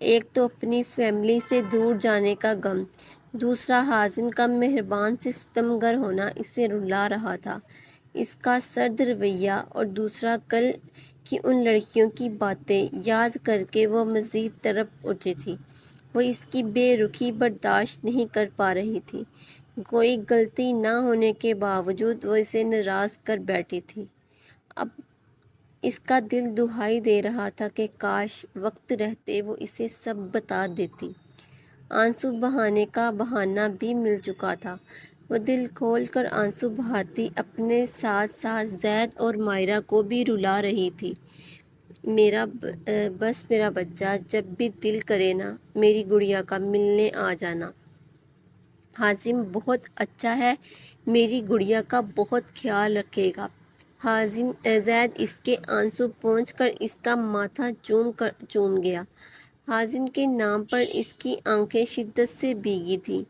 ایک تو اپنی فیملی سے دور جانے کا غم، دوسرا حازم کا مہربان سے ستمگر ہونا اسے رلا رہا تھا۔ اس کا سرد رویہ اور دوسرا کل کی ان لڑکیوں کی باتیں یاد کر کے وہ مزید تڑپ اٹھی تھی۔ وہ اس کی بے رخی برداشت نہیں کر پا رہی تھی۔ کوئی غلطی نہ ہونے کے باوجود وہ اسے ناراض کر بیٹھی تھی۔ اب اس کا دل دہائی دے رہا تھا کہ کاش وقت رہتے وہ اسے سب بتا دیتی۔ آنسو بہانے کا بہانہ بھی مل چکا تھا۔ وہ دل کھول کر آنسو بہاتی اپنے ساتھ ساتھ زید اور مائرہ کو بھی رلا رہی تھی۔ بس میرا بچہ، جب بھی دل کرے نا میری گڑیا کا ملنے آ جانا۔ حازم بہت اچھا ہے، میری گڑیا کا بہت خیال رکھے گا۔ زید اس کے آنسو پونچھ کر اس کا ماتھا چوم گیا۔ حازم کے نام پر اس کی آنکھیں شدت سے بھیگی تھیں۔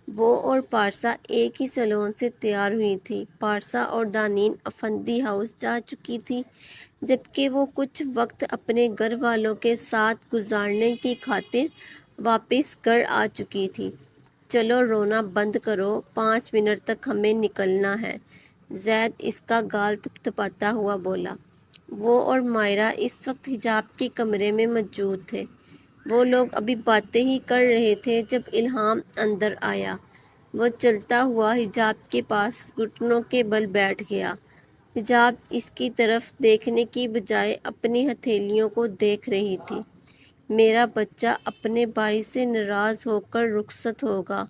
وہ اور پارسا ایک ہی سیلون سے تیار ہوئی تھی۔ پارسا اور دانین افندی ہاؤس جا چکی تھی، جبکہ وہ کچھ وقت اپنے گھر والوں کے ساتھ گزارنے کی خاطر واپس گھر آ چکی تھی۔ چلو رونا بند کرو، 5 منٹ تک ہمیں نکلنا ہے، زید اس کا گال تھپتھپاتا ہوا بولا۔ وہ اور مائرہ اس وقت حجاب کے کمرے میں موجود تھے۔ وہ لوگ ابھی باتیں ہی کر رہے تھے جب الہام اندر آیا۔ وہ چلتا ہوا حجاب کے پاس گھٹنوں کے بل بیٹھ گیا۔ حجاب اس کی طرف دیکھنے کی بجائے اپنی ہتھیلیوں کو دیکھ رہی تھی۔ میرا بچہ اپنے بھائی سے ناراض ہو کر رخصت ہوگا،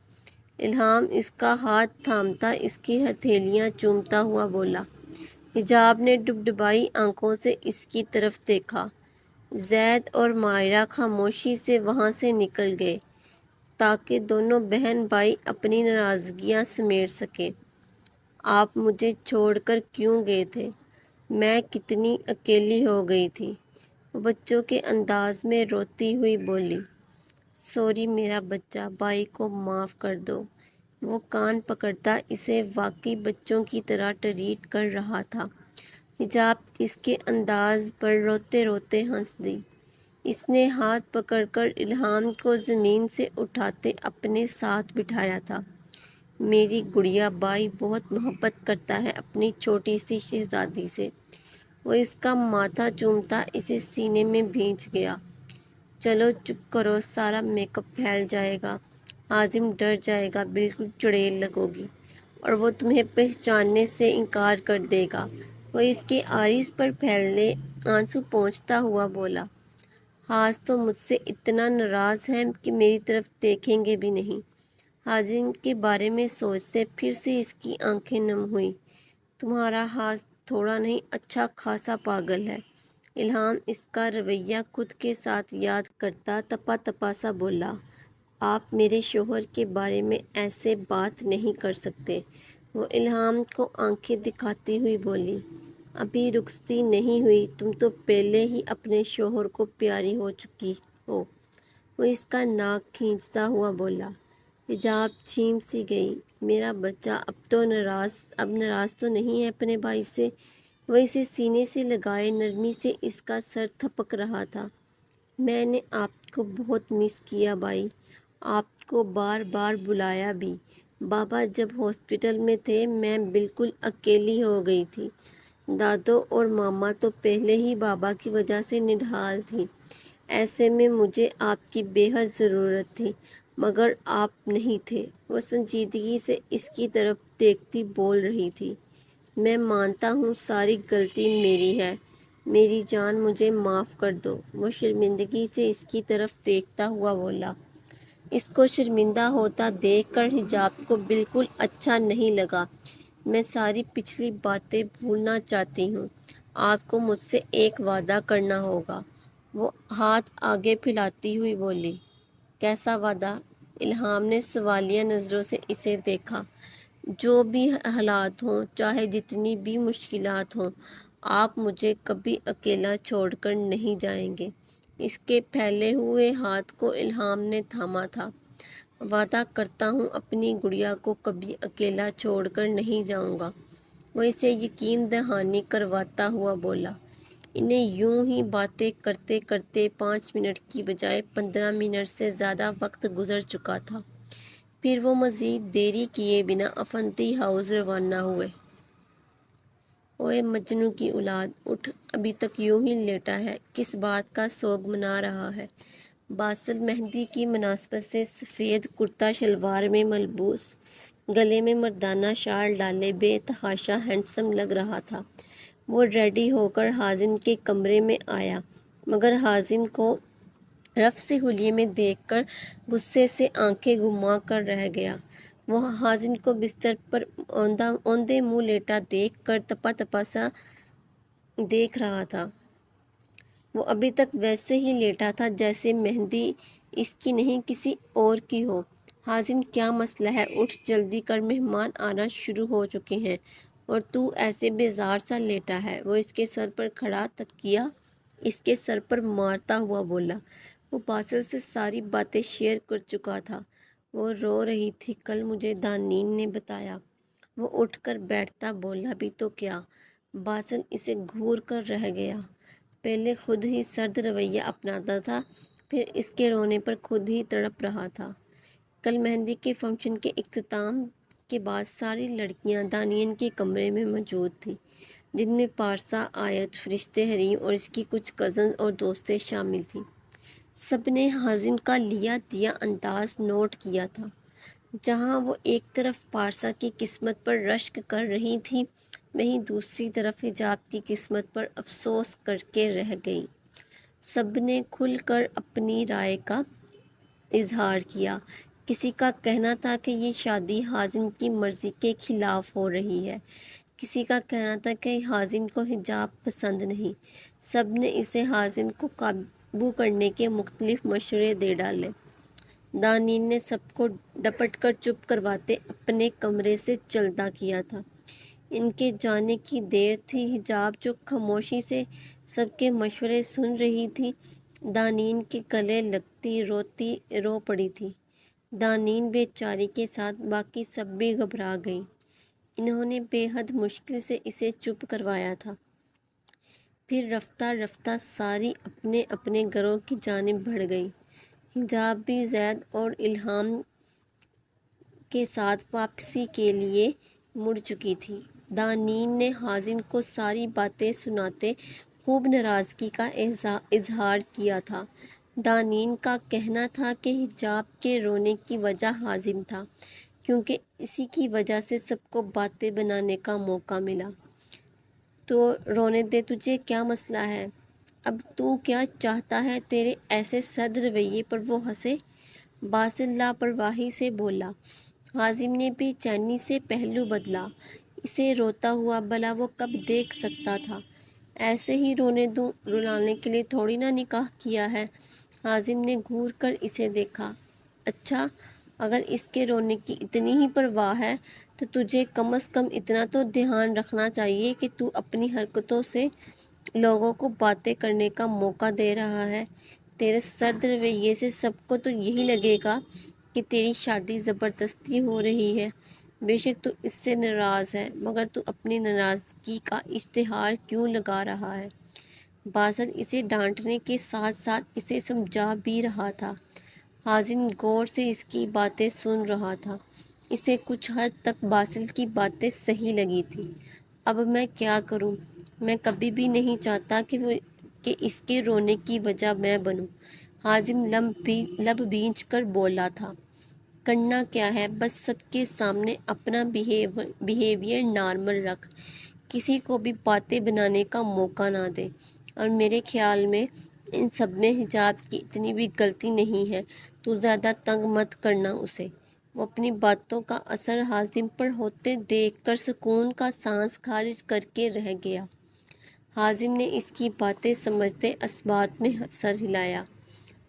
الہام اس کا ہاتھ تھامتا اس کی ہتھیلیاں چومتا ہوا بولا۔ حجاب نے ڈبڈبائی آنکھوں سے اس کی طرف دیکھا۔ زید اور مائرہ خاموشی سے وہاں سے نکل گئے تاکہ دونوں بہن بھائی اپنی ناراضگیاں سمیٹ سکیں۔ آپ مجھے چھوڑ کر کیوں گئے تھے؟ میں کتنی اکیلی ہو گئی تھی، وہ بچوں کے انداز میں روتی ہوئی بولی۔ سوری میرا بچہ، بھائی کو معاف کر دو۔ وہ کان پکڑتا اسے واقعی بچوں کی طرح ٹریٹ کر رہا تھا۔ حجاب اس کے انداز پر روتے روتے ہنس دی۔ اس نے ہاتھ پکڑ کر الہام کو زمین سے اٹھاتے اپنے ساتھ بٹھایا تھا۔ میری گڑیا بھائی بہت محبت کرتا ہے اپنی چھوٹی سی شہزادی سے۔ وہ اس کا ماتھا چومتا اسے سینے میں بھینچ گیا۔ چلو چپ کرو، سارا میک اپ پھیل جائے گا، حازم ڈر جائے گا، بالکل چڑیل لگو گی اور وہ تمہیں پہچاننے سے انکار کر دے گا، وہ اس کے آئیز پر پھیلے آنسو پونچھتا ہوا بولا۔ حاز تو مجھ سے اتنا ناراض ہے کہ میری طرف دیکھیں گے بھی نہیں۔ حازم کے بارے میں سوچتے پھر سے اس کی آنکھیں نم ہوئیں۔ تمہارا حاز تھوڑا نہیں اچھا خاصا پاگل ہے، الہام اس کا رویہ خود کے ساتھ یاد کرتا تپا تپا سا بولا۔ آپ میرے شوہر کے بارے میں ایسے بات نہیں کر سکتے، وہ الہام کو آنکھیں دکھاتی ہوئی بولی۔ ابھی رخصتی نہیں ہوئی، تم تو پہلے ہی اپنے شوہر کو پیاری ہو چکی ہو، وہ اس کا ناک کھینچتا ہوا بولا۔ حجاب چھیم سی گئی۔ میرا بچہ اب ناراض تو نہیں ہے اپنے بھائی سے؟ وہ اسے سینے سے لگائے نرمی سے اس کا سر تھپک رہا تھا۔ میں نے آپ کو بہت مس کیا بھائی، آپ کو بار بار بلایا بھی۔ بابا جب ہاسپٹل میں تھے میں بالکل اکیلی ہو گئی تھی، دادو اور ماما تو پہلے ہی بابا کی وجہ سے نڈھال تھی، ایسے میں مجھے آپ کی بے حد ضرورت تھی، مگر آپ نہیں تھے۔ وہ سنجیدگی سے اس کی طرف دیکھتی بول رہی تھی۔ میں مانتا ہوں ساری غلطی میری ہے، میری جان مجھے معاف کر دو، وہ شرمندگی سے اس کی طرف دیکھتا ہوا بولا۔ اس کو شرمندہ ہوتا دیکھ کر حجاب کو بالکل اچھا نہیں لگا۔ میں ساری پچھلی باتیں بھولنا چاہتی ہوں، آپ کو مجھ سے ایک وعدہ کرنا ہوگا، وہ ہاتھ آگے پھیلاتی ہوئی بولی۔ کیسا وعدہ؟ الہام نے سوالیہ نظروں سے اسے دیکھا۔ جو بھی حالات ہوں، چاہے جتنی بھی مشکلات ہوں، آپ مجھے کبھی اکیلا چھوڑ کر نہیں جائیں گے۔ اس کے پھیلے ہوئے ہاتھ کو الہام نے تھاما تھا۔ وعدہ کرتا ہوں اپنی گڑیا کو کبھی اکیلا چھوڑ کر نہیں جاؤں گا، وہ اسے یقین دہانی کرواتا ہوا بولا۔ انہیں یوں ہی باتیں کرتے کرتے 5 منٹ کی بجائے 15 منٹ سے زیادہ وقت گزر چکا تھا۔ پھر وہ مزید دیری کیے بنا افندی ہاؤس روانہ ہوئے۔ اوئے مجنوں کی اولاد، اٹھ، ابھی تک یوں ہی لیٹا ہے، کس بات کا سوگ منا رہا ہے؟ باسل مہندی کی مناسبت سے سفید کرتا شلوار میں ملبوس، گلے میں مردانہ شال ڈالے بے تحاشا ہینڈسم لگ رہا تھا۔ وہ ریڈی ہو کر حازم کے کمرے میں آیا، مگر حازم کو رف سے حلیے میں دیکھ کر غصے سے آنکھیں گھما کر رہ گیا۔ وہ حازم کو بستر پر اوندے منہ لیٹا دیکھ کر تپا تپا سا دیکھ رہا تھا۔ وہ ابھی تک ویسے ہی لیٹا تھا جیسے مہندی اس کی نہیں کسی اور کی ہو۔ حازم، کیا مسئلہ ہے؟ اٹھ جلدی کر، مہمان آنا شروع ہو چکے ہیں اور تو ایسے بیزار سا لیٹا ہے۔ وہ اس کے سر پر کھڑا تکیہ اس کے سر پر مارتا ہوا بولا۔ وہ باسل سے ساری باتیں شیئر کر چکا تھا۔ وہ رو رہی تھی، کل مجھے دانین نے بتایا۔ وہ اٹھ کر بیٹھتا بولا، بھی تو کیا؟ باسل اسے گھور کر رہ گیا۔ پہلے خود ہی سرد رویہ اپناتا تھا، پھر اس کے رونے پر خود ہی تڑپ رہا تھا۔ کل مہندی کے فنکشن کے اختتام کے بعد ساری لڑکیاں دانین کے کمرے میں موجود تھیں، جن میں پارسا، آیت، فرشتے حریم اور اس کی کچھ کزنز اور دوستیں شامل تھیں۔ سب نے حازم کا لیا دیا انداز نوٹ کیا تھا۔ جہاں وہ ایک طرف پارسا کی قسمت پر رشک کر رہی تھیں، وہیں دوسری طرف حجاب کی قسمت پر افسوس کر کے رہ گئیں۔ سب نے کھل کر اپنی رائے کا اظہار کیا۔ کسی کا کہنا تھا کہ یہ شادی حازم کی مرضی کے خلاف ہو رہی ہے، کسی کا کہنا تھا کہ حازم کو حجاب پسند نہیں۔ سب نے اسے حازم کو قابو کرنے کے مختلف مشورے دے ڈالے۔ دانین نے سب کو ڈپٹ کر چپ کرواتے اپنے کمرے سے چلتا کیا تھا۔ ان کے جانے کی دیر تھی۔ حجاب جو خاموشی سے سب کے مشورے سن رہی تھی، دانین کے گلے لگتی روتی رو پڑی تھی۔ دانین بے چاری کے ساتھ باقی سب بھی گھبرا گئیں۔ انہوں نے بے حد مشکل سے اسے چپ کروایا تھا۔ پھر رفتہ رفتہ ساری اپنے اپنے گھروں کی جانب بڑھ گئیں۔ حجاب بھی زید اور الہام کے ساتھ واپسی کے لیے مڑ چکی تھی۔ دانین نے حازم کو ساری باتیں سناتے خوب ناراضگی کا اظہار کیا تھا۔ دانین کا کہنا تھا کہ حجاب کے رونے کی وجہ حازم تھا، کیونکہ اسی کی وجہ سے سب کو باتیں بنانے کا موقع ملا۔ تو رونے دے، تجھے کیا مسئلہ ہے؟ اب تو کیا چاہتا ہے؟ تیرے ایسے سرد رویے پر وہ ہنسے۔ باسل لاپرواہی سے بولا۔ حازم نے بے چینی سے پہلو بدلا۔ اسے روتا ہوا بھلا وہ کب دیکھ سکتا تھا؟ ایسے ہی رونے دوں، رلانے کے لیے تھوڑی نہ نکاح کیا ہے۔ حازم نے گھور کر اسے دیکھا۔ اچھا، اگر اس کے رونے کی اتنی ہی پرواہ ہے تو تجھے کم از کم اتنا تو دھیان رکھنا چاہیے کہ تو اپنی حرکتوں سے لوگوں کو باتیں کرنے کا موقع دے رہا ہے۔ تیرے سرد رویے سے سب کو تو یہی لگے گا کہ تیری شادی زبردستی ہو رہی ہے۔ بے شک تو اس سے ناراض ہے، مگر تو اپنی ناراضگی کا اشتہار کیوں لگا رہا ہے؟ باسل اسے ڈانٹنے کے ساتھ ساتھ اسے سمجھا بھی رہا تھا۔ حازم غور سے اس کی باتیں سن رہا تھا۔ اسے کچھ حد تک باسل کی باتیں صحیح لگی تھیں۔ اب میں کیا کروں؟ میں کبھی بھی نہیں چاہتا کہ اس کے رونے کی وجہ میں بنوں۔ حازم لب بھینچ کر بولا تھا۔ کرنا کیا ہے؟ بس سب کے سامنے اپنا بیہیویئر نارمل رکھ، کسی کو بھی باتیں بنانے کا موقع نہ دے، اور میرے خیال میں ان سب میں حجاب کی اتنی بھی غلطی نہیں ہے، تو زیادہ تنگ مت کرنا اسے۔ وہ اپنی باتوں کا اثر حازم پر ہوتے دیکھ کر سکون کا سانس خارج کر کے رہ گیا۔ حازم نے اس کی باتیں سمجھتے اثبات میں سر ہلایا۔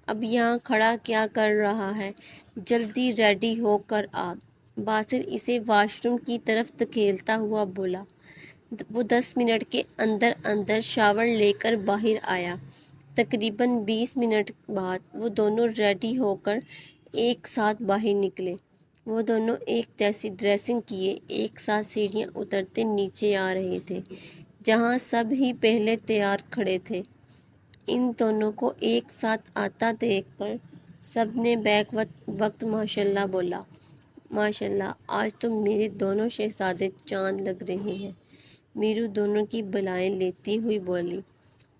اب یہاں کھڑا کیا کر رہا ہے؟ جلدی ریڈی ہو کر آ۔ باسل اسے واش روم کی طرف دھکیلتا ہوا بولا۔ وہ 10 منٹ کے اندر اندر شاور لے کر باہر آیا۔ تقریباً 20 منٹ بعد وہ دونوں ریڈی ہو کر ایک ساتھ باہر نکلے۔ وہ دونوں ایک جیسی ڈریسنگ کیے ایک ساتھ سیڑھیاں اترتے نیچے آ رہے تھے۔ جہاں سب ہی پہلے تیار کھڑے تھے۔ ان دونوں کو ایک ساتھ آتا دیکھ کر سب نے بیک وقت ماشاءاللہ بولا۔ ماشاءاللہ، آج تو میرے دونوں شہزادے چاند لگ رہے ہیں، میرو دونوں کی بلائیں لیتی ہوئی بولی۔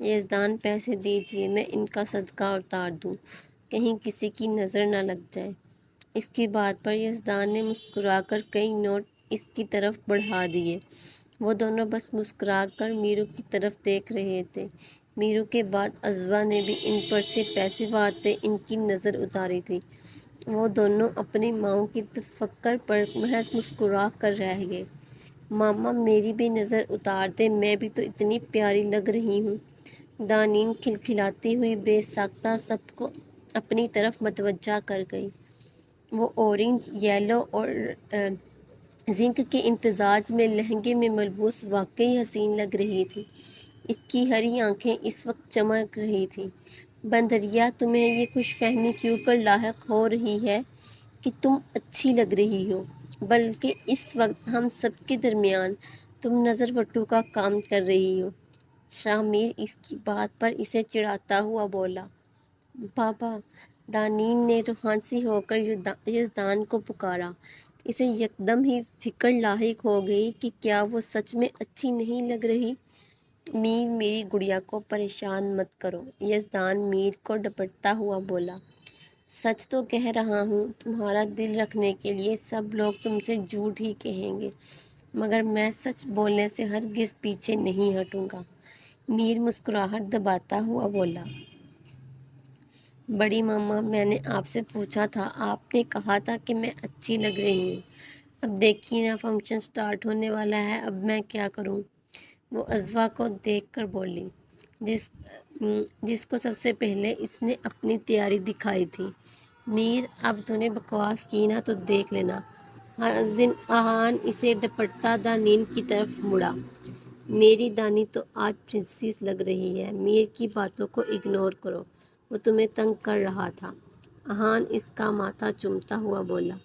یزدان پیسے دیجیے، میں ان کا صدقہ اتار دوں، کہیں کسی کی نظر نہ لگ جائے۔ اس کی بات پر یزدان نے مسکرا کر کئی نوٹ اس کی طرف بڑھا دیے۔ وہ دونوں بس مسکرا کر میرو کی طرف دیکھ رہے تھے۔ میرو کے بعد ازوا نے بھی ان پر سے پیسے واتے ان کی نظر اتاری تھی۔ وہ دونوں اپنی ماؤں کی تفکر پر محض مسکرا کر رہ گئے۔ ماما میری بھی نظر اتار دے، میں بھی تو اتنی پیاری لگ رہی ہوں۔ دانین کھلکھلاتی ہوئی بے ساختہ سب کو اپنی طرف متوجہ کر گئی۔ وہ اورنج، یلو اور زنک کے امتزاج میں لہنگے میں ملبوس واقعی حسین لگ رہی تھی۔ اس کی ہری آنکھیں اس وقت چمک رہی تھیں۔ بندریا، تمہیں یہ خوش فہمی کیوں کر لاحق ہو رہی ہے کہ تم اچھی لگ رہی ہو، بلکہ اس وقت ہم سب کے درمیان تم نظر وٹو کا کام کر رہی ہو۔ شاہ میر اس کی بات پر اسے چڑھاتا ہوا بولا۔ بابا، دانین نے روحانسی ہو کر یزدان کو پکارا۔ اسے یکدم ہی فکر لاحق ہو گئی کہ کیا وہ سچ میں اچھی نہیں لگ رہی۔ میر، میری گڑیا کو پریشان مت کرو، یزدان میر کو ڈپٹتا ہوا بولا۔ سچ تو کہہ رہا ہوں، تمہارا دل رکھنے کے لیے سب لوگ تم سے جھوٹ ہی کہیں گے، مگر میں سچ بولنے سے ہرگز پیچھے نہیں ہٹوں گا۔ میر مسکراہٹ دباتا ہوا بولا۔ بڑی ماما، میں نے آپ سے پوچھا تھا، آپ نے کہا تھا کہ میں اچھی لگ رہی ہوں۔ اب دیکھیے نا، فنکشن سٹارٹ ہونے والا ہے، اب میں کیا کروں؟ وہ ازوا کو دیکھ کر بولی، جس کو سب سے پہلے اس نے اپنی تیاری دکھائی تھی۔ میر، اب تو نے بکواس کی نا تو دیکھ لینا۔ حازم آہان اسے ڈپٹتا دانین کی طرف مڑا۔ میری دانی تو آج پرنسس لگ رہی ہے، میر کی باتوں کو اگنور کرو، وہ تمہیں تنگ کر رہا تھا۔ آہان اس کا ماتھا چومتا ہوا بولا۔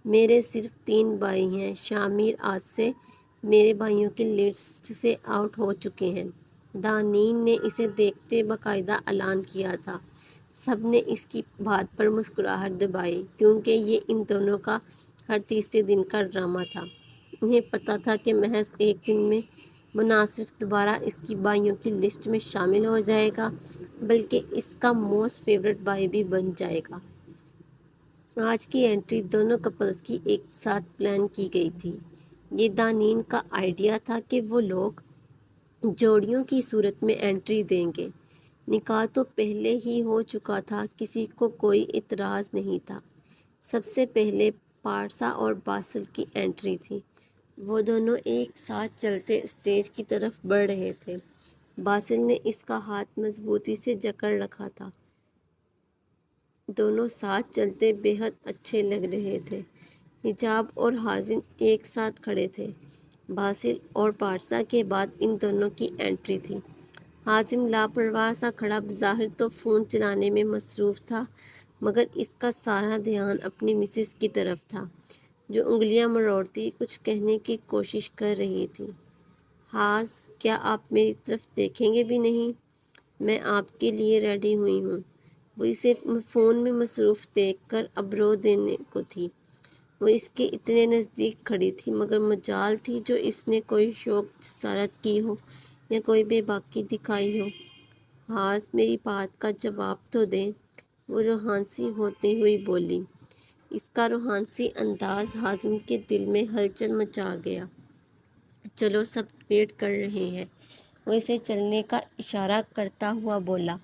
میرے صرف 3 بھائی ہیں، شاہ میر آج سے میرے بھائیوں کی لسٹ سے آؤٹ ہو چکے ہیں۔ دانین نے اسے دیکھتے باقاعدہ اعلان کیا تھا۔ سب نے اس کی بات پر مسکراہٹ دبائی، کیونکہ یہ ان دونوں کا ہر تیسرے دن کا ڈرامہ تھا۔ انہیں پتہ تھا کہ محض ایک دن میں وہ نہ صرف دوبارہ اس کی بھائیوں کی لسٹ میں شامل ہو جائے گا، بلکہ اس کا موسٹ فیورٹ بھائی بھی بن جائے گا۔ آج کی انٹری دونوں کپلز کی ایک ساتھ پلان کی گئی تھی۔ یہ دانین کا آئیڈیا تھا کہ وہ لوگ جوڑیوں کی صورت میں انٹری دیں گے۔ نکاح تو پہلے ہی ہو چکا تھا، کسی کو کوئی اعتراض نہیں تھا۔ سب سے پہلے پارسا اور باسل کی انٹری تھی۔ وہ دونوں ایک ساتھ چلتے اسٹیج کی طرف بڑھ رہے تھے۔ باسل نے اس کا ہاتھ مضبوطی سے جکڑ رکھا تھا۔ دونوں ساتھ چلتے بے حد اچھے لگ رہے تھے۔ حجاب اور حازم ایک ساتھ کھڑے تھے۔ باسل اور پارسا کے بعد ان دونوں کی انٹری تھی۔ حازم لاپرواہ سا کھڑا، بظاہر تو فون چلانے میں مصروف تھا، مگر اس کا سارا دھیان اپنی مسز کی طرف تھا، جو انگلیاں مروڑتی کچھ کہنے کی کوشش کر رہی تھی۔ حاز، کیا آپ میری طرف دیکھیں گے بھی نہیں؟ میں آپ کے لیے ریڈی ہوئی ہوں۔ وہ اسے فون میں مصروف دیکھ کر اب رو دینے کو تھی۔ وہ اس کے اتنے نزدیک کھڑی تھی، مگر مجال تھی جو اس نے کوئی شوق جسارت کی ہو یا کوئی بے باکی دکھائی ہو۔ حاز، میری بات کا جواب تو دیں، وہ روحانسی ہوتی ہوئی بولی۔ اس کا روحانسی انداز حازم کے دل میں ہلچل مچا گیا۔ چلو، سب ویٹ کر رہے ہیں، وہ اسے چلنے کا اشارہ کرتا ہوا بولا،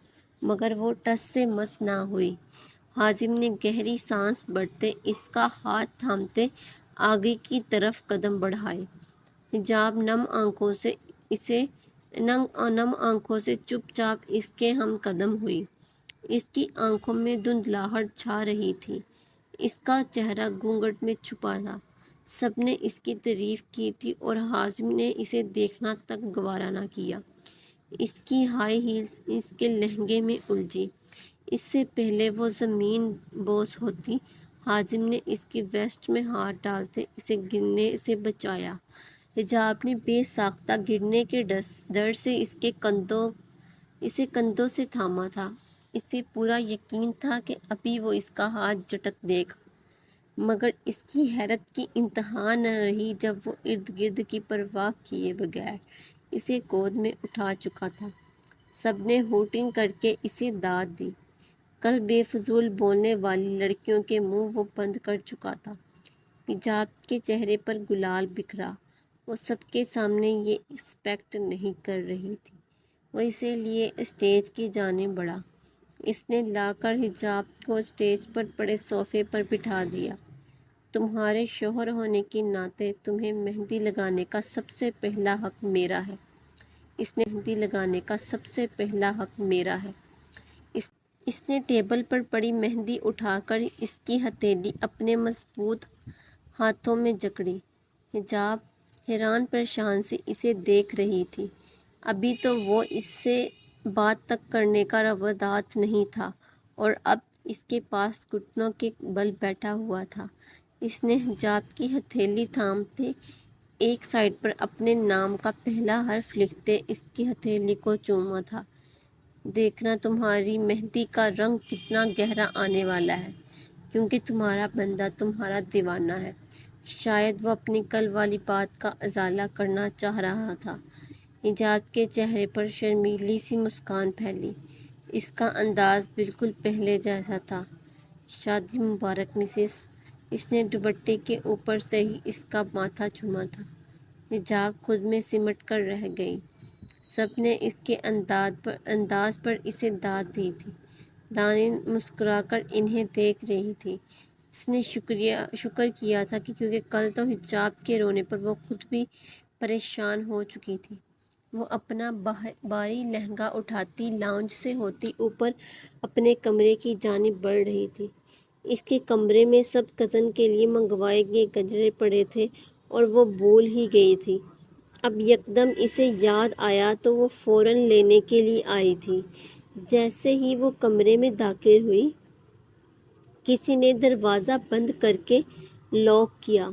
مگر وہ ٹس سے مس نہ ہوئی۔ حازم نے گہری سانس بھرتے اس کا ہاتھ تھامتے آگے کی طرف قدم بڑھائے۔ حجاب نم آنکھوں سے چپ چاپ اس کے ہم قدم ہوئی۔ اس کی آنکھوں میں دھندلاہٹ چھا رہی تھی، اس کا چہرہ گھونگھٹ میں چھپا تھا۔ سب نے اس کی تعریف کی تھی اور حازم نے اسے دیکھنا تک گوارا نہ کیا۔ اس کی ہائی ہیلز اس کے لہنگے میں الجھی۔ اس سے پہلے وہ زمین بوس ہوتی، حازم نے اس کی ویسٹ میں ہاتھ ڈالتے اسے گرنے سے بچایا۔ حجاب نے بے ساختہ گرنے کے ڈر سے اسے کندھوں سے تھاما تھا۔ اسے پورا یقین تھا کہ ابھی وہ اس کا ہاتھ جھٹک دے گا، مگر اس کی حیرت کی انتہا نہ رہی جب وہ ارد گرد کی پرواہ کیے بغیر اسے گود میں اٹھا چکا تھا۔ سب نے ہوٹنگ کر کے اسے داد دی۔ کل بے فضول بولنے والی لڑکیوں کے منہ وہ بند کر چکا تھا۔ حجاب کے چہرے پر گلال بکھرا۔ وہ سب کے سامنے یہ ایکسپیکٹ نہیں کر رہی تھی۔ وہ اسی لیے اسٹیج کی جانب بڑھا۔ اس نے لا کر حجاب کو اسٹیج پر پڑے صوفے پر بٹھا دیا۔ تمہارے شوہر ہونے کے ناطے تمہیں مہندی لگانے کا سب سے پہلا حق میرا ہے۔ مہندی لگانے کا سب سے پہلا حق میرا ہے۔ اس نے ٹیبل پر پڑی مہندی اٹھا کر اس کی ہتھیلی اپنے مضبوط ہاتھوں میں جکڑی۔ حجاب حیران پریشان سے اسے دیکھ رہی تھی۔ ابھی تو وہ اس سے بات تک کرنے کا رواداد نہیں تھا اور اب اس کے پاس گھٹنوں کے بل بیٹھا ہوا تھا۔ اس نے حجاب کی ہتھیلی تھامتے ایک سائیڈ پر اپنے نام کا پہلا حرف لکھتے اس کی ہتھیلی کو چوما تھا۔ دیکھنا تمہاری مہندی کا رنگ کتنا گہرا آنے والا ہے، کیونکہ تمہارا بندہ تمہارا دیوانہ ہے۔ شاید وہ اپنی کل والی بات کا ازالہ کرنا چاہ رہا تھا۔ حجاب کے چہرے پر شرمیلی سی مسکان پھیلی۔ اس کا انداز بالکل پہلے جیسا تھا۔ شادی مبارک مسز۔ اس نے دوپٹے کے اوپر سے ہی اس کا ماتھا چوما تھا۔ حجاب خود میں سمٹ کر رہ گئی۔ سب نے اس کے انداز پر اسے داد دی تھی۔ دانین مسکرا کر انہیں دیکھ رہی تھی۔ اس نے شکر کیا تھا کیونکہ کل تو حجاب کے رونے پر وہ خود بھی پریشان ہو چکی تھی۔ وہ اپنا بھاری لہنگا اٹھاتی لاؤنج سے ہوتی اوپر اپنے کمرے کی جانب بڑھ رہی تھی۔ اس کے کمرے میں سب کزن کے لیے منگوائے گئے گجرے پڑے تھے اور وہ بھول ہی گئی تھی۔ اب یکدم اسے یاد آیا تو وہ فوراً لینے کے لیے آئی تھی۔ جیسے ہی وہ کمرے میں داخل ہوئی، کسی نے دروازہ بند کر کے لاک کیا۔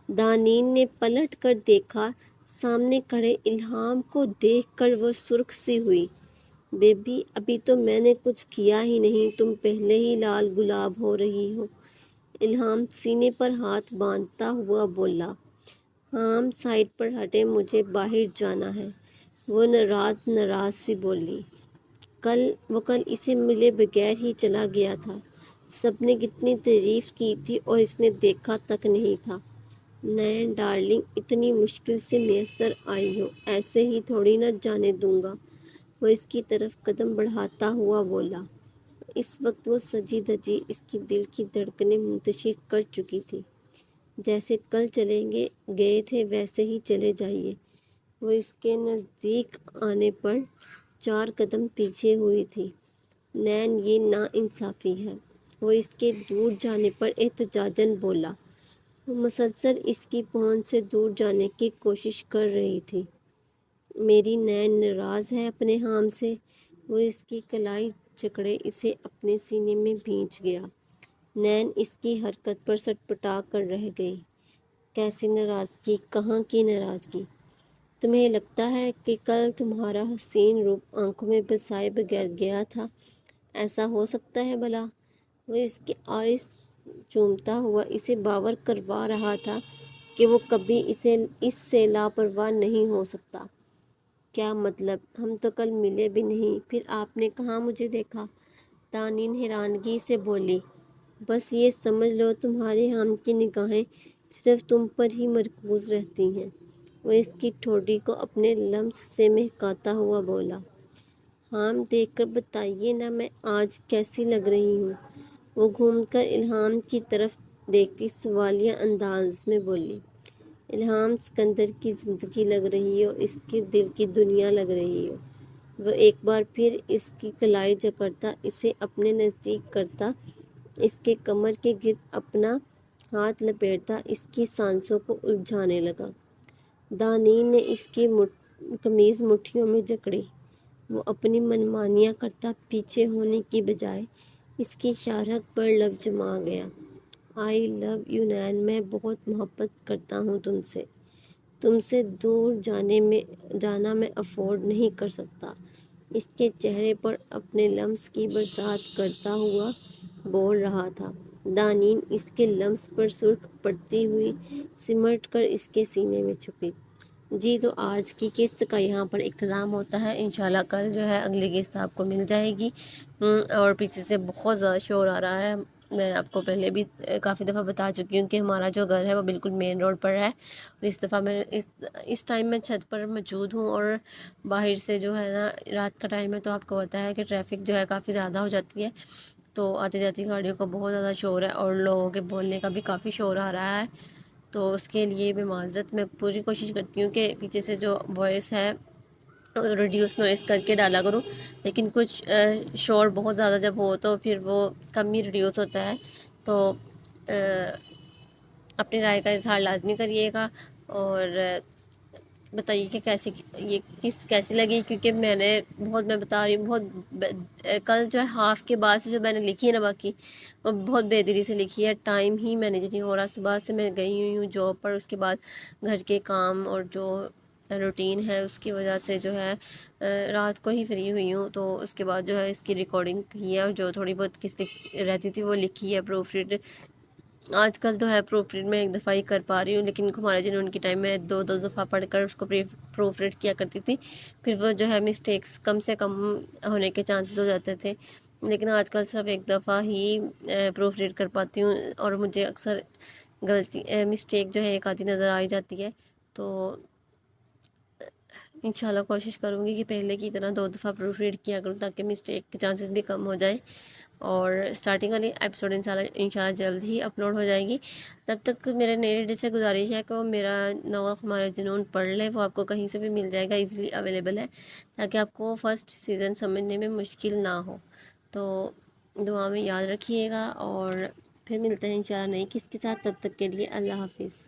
دانین نے پلٹ کر دیکھا۔ سامنے کھڑے الہام کو دیکھ کر وہ سرخ سی ہوئی۔ بیبی، ابھی تو میں نے کچھ کیا ہی نہیں، تم پہلے ہی لال گلاب ہو رہی ہو۔ الہام سینے پر ہاتھ باندھتا ہوا بولا۔ ہم سائڈ پر ہٹیں، مجھے باہر جانا ہے، وہ ناراض سی بولی۔ وہ کل اسے ملے بغیر ہی چلا گیا تھا۔ سب نے کتنی تعریف کی تھی اور اس نے دیکھا تک نہیں تھا۔ نین ڈارلنگ، اتنی مشکل سے میسر آئی ہو، ایسے ہی تھوڑی نہ جانے دوں گا، وہ اس کی طرف قدم بڑھاتا ہوا بولا۔ اس وقت وہ سجی دھجی اس کی دل کی دھڑکنیں منتشر کر چکی تھی۔ جیسے کل چلے گئے تھے ویسے ہی چلے جائیے۔ وہ اس کے نزدیک آنے پر 4 قدم پیچھے ہوئی تھی۔ نین، یہ نا انصافی ہے، وہ اس کے دور جانے پر احتجاجاً بولا۔ وہ مسلسل اس کی پہنچ سے دور جانے کی کوشش کر رہی تھی۔ میری نین ناراض ہے اپنے حام سے، وہ اس کی کلائی جکڑے اسے اپنے سینے میں بھینچ گیا۔ نین اس کی حرکت پر سٹپٹا کر رہ گئی۔ کیسی ناراضگی؟ کہاں کی ناراضگی؟ تمہیں لگتا ہے کہ کل تمہارا حسین روپ آنکھوں میں بسائے بغیر گیا تھا؟ ایسا ہو سکتا ہے بھلا؟ وہ اس کے آئرس چومتا ہوا اسے باور کروا رہا تھا کہ وہ کبھی اس سے لاپرواہ نہیں ہو سکتا۔ کیا مطلب؟ ہم تو کل ملے بھی نہیں، پھر آپ نے کہاں مجھے دیکھا؟ دانین حیرانگی سے بولی۔ بس یہ سمجھ لو تمہارے حام کی نگاہیں صرف تم پر ہی مرکوز رہتی ہیں، وہ اس کی ٹھوڑی کو اپنے لمس سے مہکاتا ہوا بولا۔ حام دیکھ کر بتائیے نا میں آج کیسی لگ رہی ہوں؟ وہ گھوم کر الہام کی طرف دیکھتی سوالیہ انداز میں بولی۔ الہام، سکندر کی زندگی لگ رہی ہو، اس کے دل کی دنیا لگ رہی ہو۔ وہ ایک بار پھر اس کی کلائی جکڑتا اسے اپنے نزدیک کرتا، اس کے کمر کے گرد اپنا ہاتھ لپیٹتا اس کی سانسوں کو الجھانے لگا۔ دانین نے اس کی قمیض مٹھیوں میں جکڑی۔ وہ اپنی منمانیاں کرتا پیچھے ہونے کی بجائے اس کی شارک پر لب جما گیا۔ آئی لو یو نین، میں بہت محبت کرتا ہوں تم سے، تم سے دور جانا میں افورڈ نہیں کر سکتا۔ اس کے چہرے پر اپنے لمس کی برسات کرتا ہوا بول رہا تھا۔ دانین اس کے لمس پر سرخ پڑتی ہوئی سمٹ کر اس کے سینے میں چھپی۔ جی تو آج کی قسط کا یہاں پر اختتام ہوتا ہے۔ انشاءاللہ کل جو ہے اگلی قسط آپ کو مل جائے گی۔ اور پیچھے سے بہت زیادہ شور آ رہا ہے۔ میں آپ کو پہلے بھی کافی دفعہ بتا چکی ہوں کہ ہمارا جو گھر ہے وہ بالکل مین روڈ پر ہے، اور اس دفعہ میں اس ٹائم میں چھت پر موجود ہوں، اور باہر سے جو ہے نا رات کا ٹائم ہے تو آپ کو پتہ ہے کہ ٹریفک جو ہے کافی زیادہ ہو جاتی ہے، تو آتی جاتی گاڑیوں کا بہت زیادہ شور ہے اور لوگوں کے بولنے کا بھی کافی شور آ رہا ہے۔ تو اس کے لیے بھی معذرت، میں پوری کوشش کرتی ہوں کہ پیچھے سے جو وائس ہے ریڈیوس نوائز کر کے ڈالا کروں، لیکن کچھ شور بہت زیادہ جب ہو تو پھر وہ کم ہی ریڈیوس ہوتا ہے۔ تو اپنی رائے کا اظہار لازمی کریے گا، اور بتائیے کہ کیسی لگی، کیونکہ میں بتا رہی ہوں بہت کل جو ہے ہاف کے بعد سے جو میں نے لکھی ہے نا، باقی وہ بہت بے دلی سے لکھی ہے۔ ٹائم ہی مینیج نہیں ہو رہا، صبح سے میں گئی ہوئی ہوں جاب پر، اس کے بعد گھر کے کام اور جو روٹین ہے اس کی وجہ سے جو ہے رات کو ہی فری ہوئی ہوں، تو اس کے بعد جو ہے اس کی ریکارڈنگ کی ہے، اور جو تھوڑی بہت قسط رہتی تھی وہ لکھی ہے پروف ریڈ۔ آج کل تو ہے پروف ریڈ میں ایک دفعہ ہی کر پا رہی ہوں، لیکن ہمارے جنہوں کی ٹائم میں دو دفعہ پڑھ کر اس کو پروف ریڈ کیا کرتی تھی، پھر وہ جو ہے مسٹیکس کم سے کم ہونے کے چانسز ہو جاتے تھے، لیکن آج کل صرف ایک دفعہ ہی پروف ریڈ کر پاتی ہوں، اور مجھے اکثر مسٹیک جو ہے ایک آدھی نظر آ ہی جاتی ہے۔ تو انشاءاللہ کوشش کروں گی کہ پہلے کی طرح 2 دفعہ پروف ریڈ کیا کروں، تاکہ مسٹیک کے چانسز بھی کم ہو جائیں، اور سٹارٹنگ والی ایپیسوڈ انشاءاللہ جلد ہی اپلوڈ ہو جائے گی۔ تب تک میرے نئے ریڈر سے گزارش ہے کہ وہ میرا نوا ہمارا جنون پڑھ لے، وہ آپ کو کہیں سے بھی مل جائے گا، ایزیلی اویلیبل ہے، تاکہ آپ کو فرسٹ سیزن سمجھنے میں مشکل نہ ہو۔ تو دعا میں یاد رکھیے گا، اور پھر ملتے ہیں انشاءاللہ نئی قسط کے ساتھ، تب تک کے لیے اللہ حافظ۔